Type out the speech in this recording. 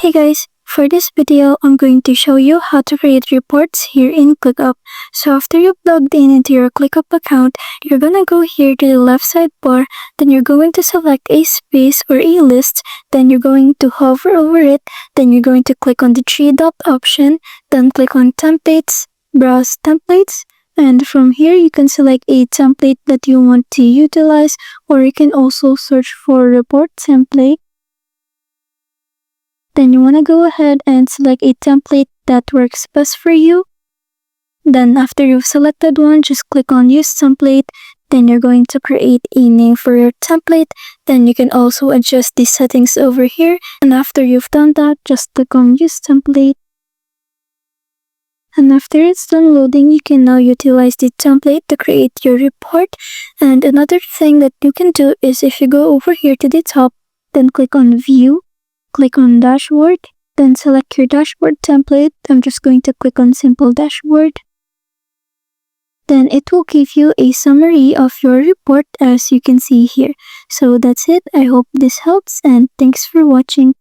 Hey guys, for this video, I'm going to show you how to create reports here in ClickUp. So after you've logged in into your ClickUp account, you're gonna go here to the left sidebar, then you're going to select a space or a list, then you're going to hover over it, then you're going to click on the three dot option, then click on templates, browse templates, and from here you can select a template that you want to utilize, or you can also search for report template. Then you want to go ahead and select a template that works best for you. Then after you've selected one, just click on use template. Then you're going to create a name for your template. Then you can also adjust the settings over here. And after you've done that, just click on use template. And after it's done loading, you can now utilize the template to create your report. And another thing that you can do is if you go over here to the top, then click on view. Click on dashboard, then select your dashboard template. I'm just going to click on simple dashboard. Then it will give you a summary of your report as you can see here. So that's it. I hope this helps and thanks for watching.